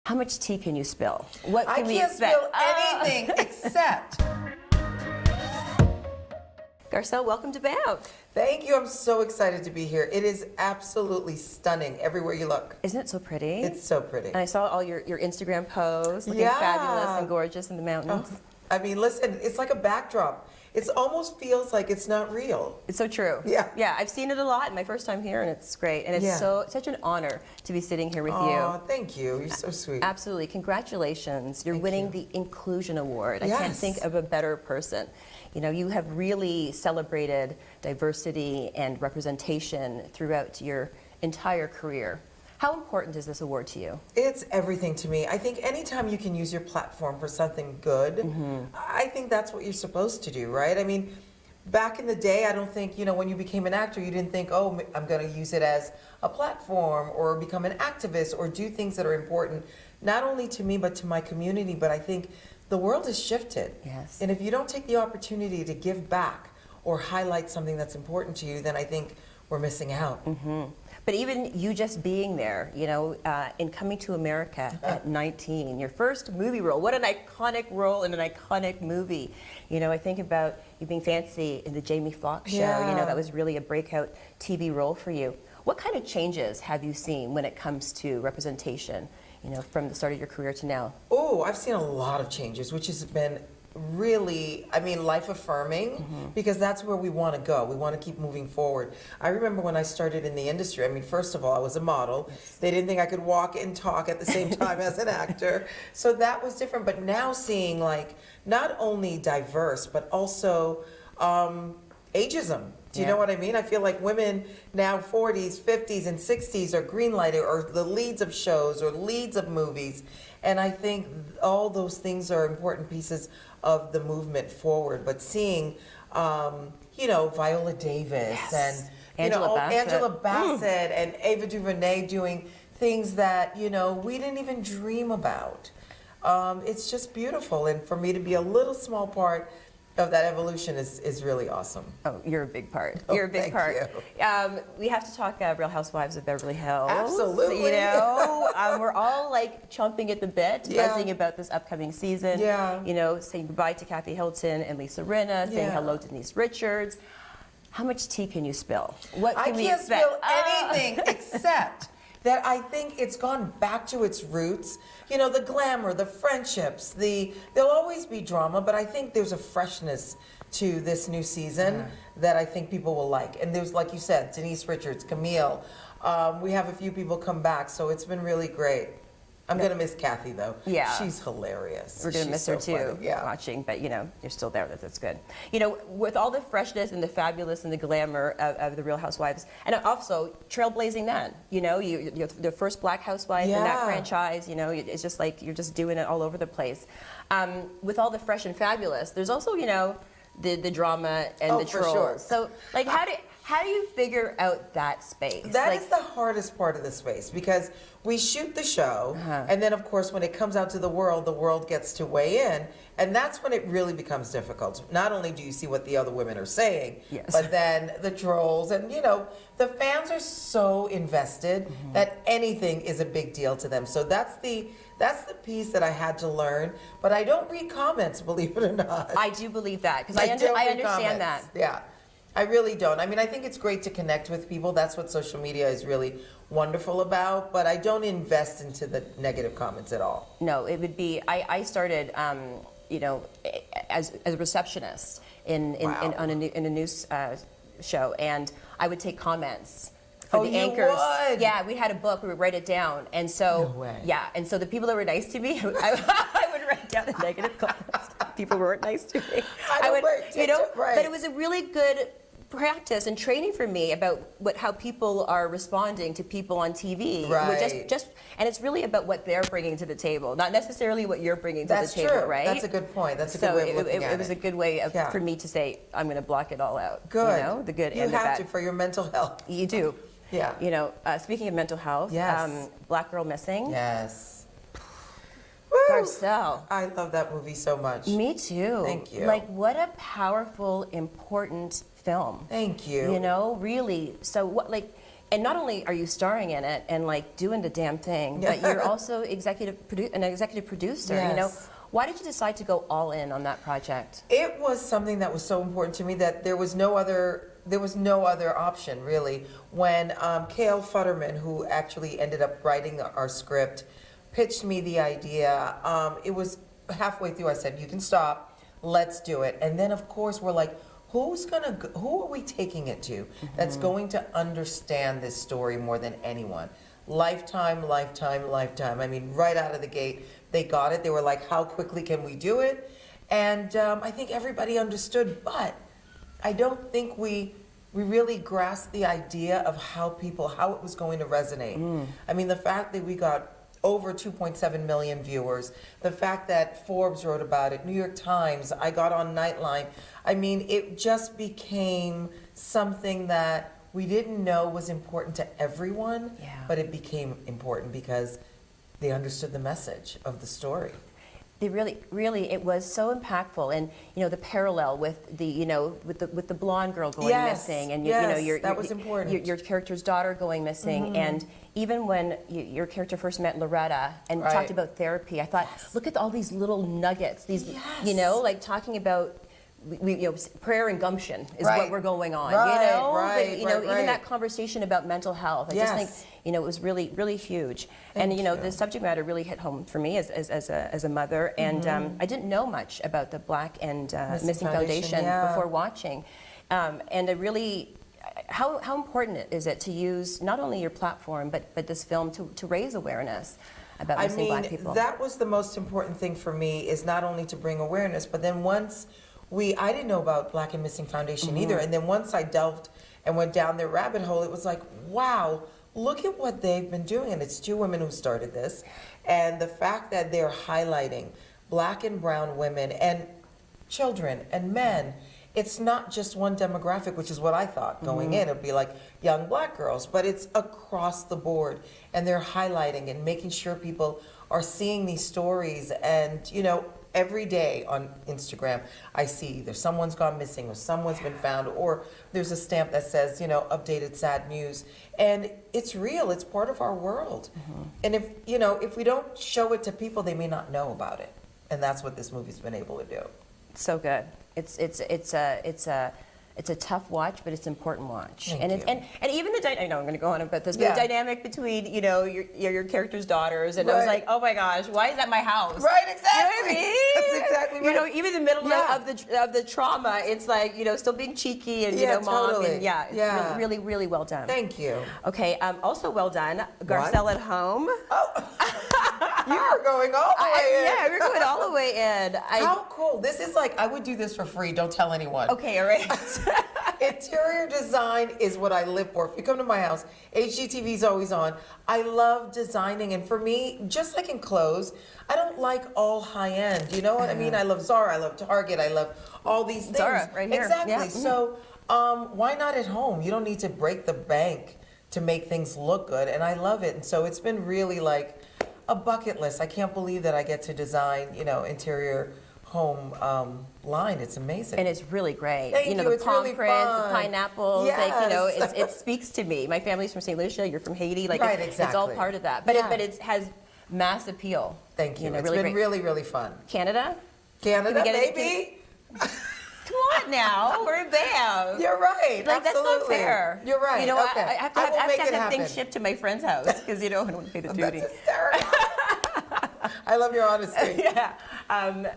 How much tea can you spill? What can we expect? I can't spill anything except. Garcelle, welcome to BAMF. Thank you. I'm so excited to be here. It is absolutely stunning everywhere you look. Isn't it so pretty? It's so pretty. And I saw all your Instagram posts looking fabulous and gorgeous in the mountains. Oh, I mean, listen, it's like a backdrop. It almost feels like it's not real. It's so true. Yeah. Yeah, I've seen it a lot my first time here, and it's great. And it's such an honor to be sitting here with you. Oh, thank you. You're so sweet. Absolutely. Congratulations. You're winning the Inclusion Award. Yes. I can't think of a better person. You know, you have really celebrated diversity and representation throughout your entire career. How important is this award to you? It's everything to me. I think anytime you can use your platform for something good, I think that's what you're supposed to do, right? I mean, back in the day, I don't think, you know, when you became an actor, you didn't think, oh, I'm going to use it as a platform or become an activist or do things that are important, not only to me, but to my community. But I think the world has shifted. Yes. And if you don't take the opportunity to give back or highlight something that's important to you, then I think we're missing out. But even you just being there, you know, in Coming to America at 19, your first movie role, what an iconic role in an iconic movie. You know, I think about you being Fancy in the Jamie Foxx show, you know, that was really a breakout TV role for you. What kind of changes have you seen when it comes to representation, you know, from the start of your career to now? Oh, I've seen a lot of changes, which has been really, I mean, life affirming, because that's where we want to go. We want to keep moving forward. I remember when I started in the industry, I mean, first of all, I was a model. They didn't think I could walk and talk at the same time as an actor. So that was different. But now seeing, like, not only diverse, but also ageism. Do you know what I mean? I feel like women now 40s, 50s, and 60s are greenlighted or the leads of shows or leads of movies. And I think all those things are important pieces of the movement forward. But seeing, you know, Viola Davis and Angela Bassett and Ava DuVernay doing things that, you know, we didn't even dream about. It's just beautiful. And for me to be a little small part of that evolution is really awesome. Oh, you're a big part. Oh, You're a big part. you. We have to talk Real Housewives of Beverly Hills. Absolutely. You know, we're all like chomping at the bit, buzzing about this upcoming season. Yeah. You know, saying goodbye to Kathy Hilton and Lisa Rinna, saying hello to Denise Richards. How much tea can you spill? What can we expect? I can't spill anything except that I think it's gone back to its roots. You know, the glamour, the friendships, there'll always be drama, but I think there's a freshness to this new season that I think people will like. And there's, like you said, Denise Richards, Camille. We have a few people come back, so it's been really great. I'm going to miss Kathy, though. Yeah. She's hilarious. We're going to miss her, too, watching. But, you know, you're still there. That's good. You know, with all the freshness and the fabulous and the glamour of the Real Housewives, and also trailblazing that, you know, you're the first black housewife in that franchise. You know, it's just like you're just doing it all over the place. With all the fresh and fabulous, there's also, you know, the drama and the trolls. Sure. So, like, how do you figure out that space? That is the hardest part of the space, because we shoot the show, and then, of course, when it comes out to the world gets to weigh in, and that's when it really becomes difficult. Not only do you see what the other women are saying, but then the trolls, and, you know, the fans are so invested that anything is a big deal to them. So that's the piece that I had to learn. But I don't read comments, believe it or not. I do believe that, because I understand that. Yeah. I really don't. I mean, I think it's great to connect with people. That's what social media is really wonderful about. But I don't invest into the negative comments at all. No, it would be. I started, you know, as a receptionist on a news show, and I would take comments for the anchors. Would? Yeah, we had a book. We would write it down, and so and so the people that were nice to me, I would write down the negative comments. People weren't nice to me. But it was a really good practice and training for me about how people are responding to people on TV. Right. And it's really about what they're bringing to the table, not necessarily what you're bringing to the table, true. right? That's a good point. That's a good way of looking at it. It was a good way for me to say, I'm going to block it all out. Good. You know, the good and the bad. You have to for your mental health. You do. Yeah. You know, speaking of mental health, Black Girl Missing. Yes. Garcelle. I love that movie so much. Me too. Thank you. Like, what a powerful, important film. Thank you. You know, really. So, what, like, And not only are you starring in it and like doing the damn thing, but you're also an executive producer. Yes. You know, why did you decide to go all in on that project? It was something that was so important to me that there was no other option really. When Cale Futterman, who actually ended up writing our script, pitched me the idea, it was halfway through. I said, "You can stop. Let's do it." And then of course we're like, who are we taking it to that's going to understand this story more than anyone? Lifetime. I mean, right out of the gate, they got it. They were like, how quickly can we do it? And I think everybody understood, but I don't think we really grasped the idea of how it was going to resonate. I mean, the fact that we got over 2.7 million viewers, the fact that Forbes wrote about it, New York Times, I got on Nightline. I mean, it just became something that we didn't know was important to everyone, but it became important because they understood the message of the story. They really, it was so impactful, and you know the parallel with the, with the blonde girl going missing, and that was important. Your character's daughter going missing, and even when your character first met Loretta and talked about therapy, I thought, look at all these little nuggets, these, like talking about. Prayer and gumption is what we're going on, even that conversation about mental health. I just think, it was really, really huge. And the subject matter really hit home for me as a mother. And I didn't know much about the Black and Missing Foundation before watching. And I really, how important is it to use not only your platform but this film to raise awareness about missing Black people? That was the most important thing for me, is not only to bring awareness, but then once I didn't know about Black and Missing Foundation either. And then once I delved and went down their rabbit hole, it was like, wow, look at what they've been doing. And it's two women who started this. And the fact that they're highlighting Black and brown women and children and men, it's not just one demographic, which is what I thought going in. It'd be like young Black girls, but it's across the board. And they're highlighting and making sure people are seeing these stories. And, every day on Instagram, I see either someone's gone missing or someone's been found, or there's a stamp that says, updated sad news. And it's real. It's part of our world. And if we don't show it to people, they may not know about it. And that's what this movie's been able to do. So good. It's a tough watch, but it's an important watch. Thank and you. And even I know I'm going to go on about this, but the dynamic between your character's daughters, and I was like, oh my gosh, why is that my house? Right, exactly. You know what I mean? That's exactly right. Even in the middle of the trauma, it's like still being cheeky and mom, totally. and really, really well done. Thank you. Okay, also well done, Garcelle at Home. Oh, you are going all the way in. Yeah, we're going all the way in. How cool! This is like, I would do this for free. Don't tell anyone. Okay, all right. Interior design is what I live for. If you come to my house, HGTV is always on. I love designing, and for me, just like in clothes, I don't like all high end. You know what I mean? I love Zara, I love Target, I love all these things. Zara, right here. Exactly. Yeah. So why not at home? You don't need to break the bank to make things look good, and I love it. And so it's been really like a bucket list. I can't believe that I get to design, interior home line. It's amazing. And it's really great. Thank you. The It's palm really prints, fun. the pineapples, Yes. it speaks to me. My family's from St. Lucia, you're from Haiti. Right, it's all exactly. part of that. But it has mass appeal. Thank you. It's really been great. really, really fun. Canada? Canada, Can we get maybe? Come on now, we're a BAM. You're right. Like, that's not Absolutely. fair. You're right. I Okay. have to will make it have happen. things shipped to my friend's house because I don't want to pay the duty. That's hysterical. I love your honesty. Yeah.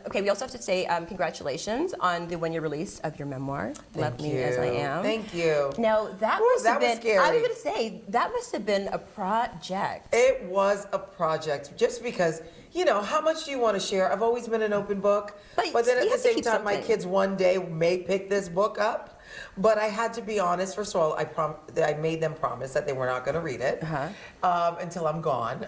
Okay, we also have to say congratulations on the one-year release of your memoir, Love Me As I Am. Thank you. Now, that was have been, scary. I was going to say, that must have been a project. It was a project, just because, how much do you want to share? I've always been an open book, but then at the same time, my kids one day may pick this book up. But I had to be honest. First of all, I made them promise that they were not going to read it until I'm gone.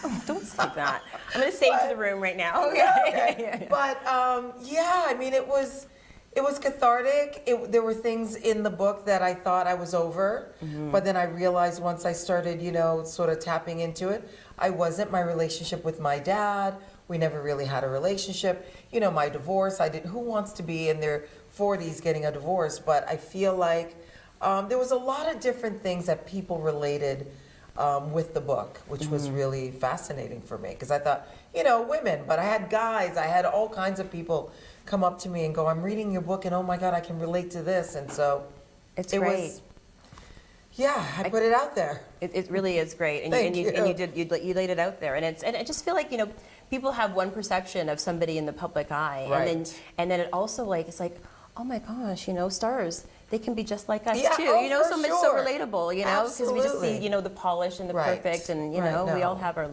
Oh, don't say that. I'm going to say it to the room right now. Okay. But I mean, it was cathartic. There were things in the book that I thought I was over, but then I realized once I started, sort of tapping into it, I wasn't. My relationship with my dad, we never really had a relationship. My divorce, who wants to be in their 40s getting a divorce? But I feel like There was a lot of different things that people related with the book, which was really fascinating for me, because I thought, women, but I had guys, I had all kinds of people come up to me and go, I'm reading your book, and oh my God, I can relate to this. And so It's it great. was, I put it out there. It really is great, and Thank you you. laid it out there, and I just feel like people have one perception of somebody in the public eye, Right. and then it also it's like, oh my gosh, stars, they can be just like us Yeah, too, for so much so sure. relatable, because we just see Absolutely. the polish and the Right. perfect, and Right, we no. all have our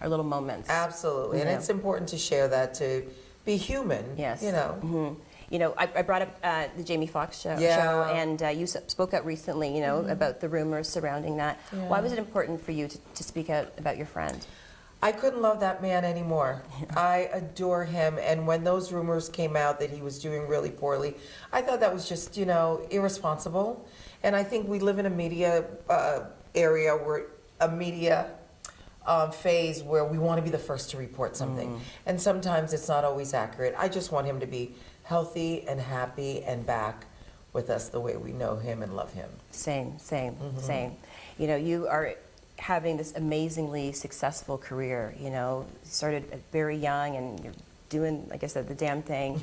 little moments. Absolutely, and it's important to share that, to be human. Yes. I brought up the Jamie Foxx show, Yeah. and you spoke out recently, about the rumors surrounding that. Yeah. Why was it important for you to speak out about your friend? I couldn't love that man anymore. I adore him, and when those rumors came out that he was doing really poorly, I thought that was just, irresponsible. And I think we live in a media area where a media phase where we want to be the first to report something, and sometimes it's not always accurate. I just want him to be healthy and happy and back with us the way we know him and love him. Same. You are having this amazingly successful career. You started very young, and you're doing, like I said, the damn thing.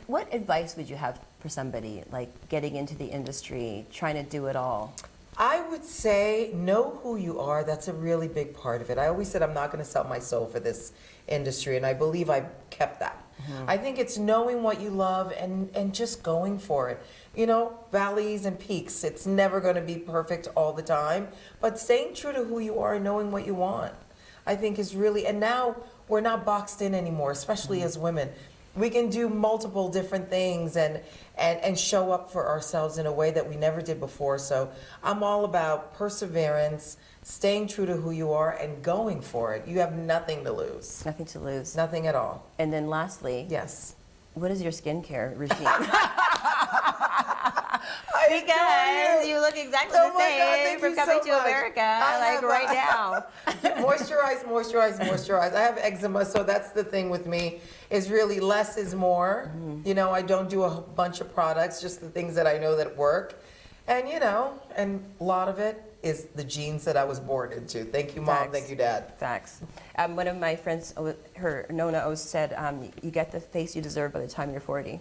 What advice would you have for somebody like getting into the industry, trying to do it all? I would say know who you are. That's a really big part of it. I always said I'm not going to sell my soul for this industry, and I believe I've kept that. I think it's knowing what you love and just going for it. Valleys and peaks. It's never going to be perfect all the time, but staying true to who you are and knowing what you want, I think is really, and now we're not boxed in anymore, especially as women. We can do multiple different things and show up for ourselves in a way that we never did before. So I'm all about perseverance, staying true to who you are, and going for it. You have nothing to lose. Nothing to lose. Nothing at all. And then lastly, Yes. what is your skincare regime? I Because adore you look exactly Oh the my God, same thank from you coming so to much. America, I have, right now. Moisturize. I have eczema, so that's the thing with me, is really less is more. I don't do a bunch of products, just the things that I know that work. And, and a lot of it is the genes that I was born into. Thank you, Mom. Facts. Thank you, Dad. Facts. One of my friends, Nona, always said, you get the face you deserve by the time you're 40.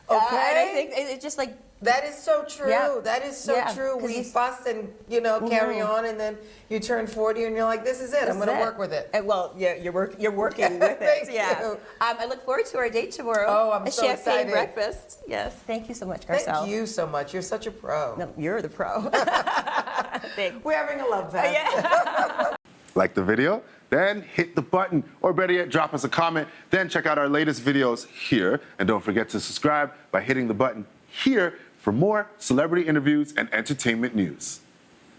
And I think it's just like, That is so true. Yeah. That is so Yeah, true. 'cause We you- fuss and, carry on, and then you turn 40 and you're like, this is it. I'm going to work with it. And, well, yeah, you're working with it. Thank Yeah. you. I look forward to our date tomorrow. Oh, I'm a so champagne excited. breakfast. Yes. Thank you so much, Garcelle. Thank you so much. You're such a pro. No, you're the pro. Thanks. We're having a love fest. Yeah. Like the video? Then hit the button, or better yet, drop us a comment. Then check out our latest videos here. And don't forget to subscribe by hitting the button here for more celebrity interviews and entertainment news.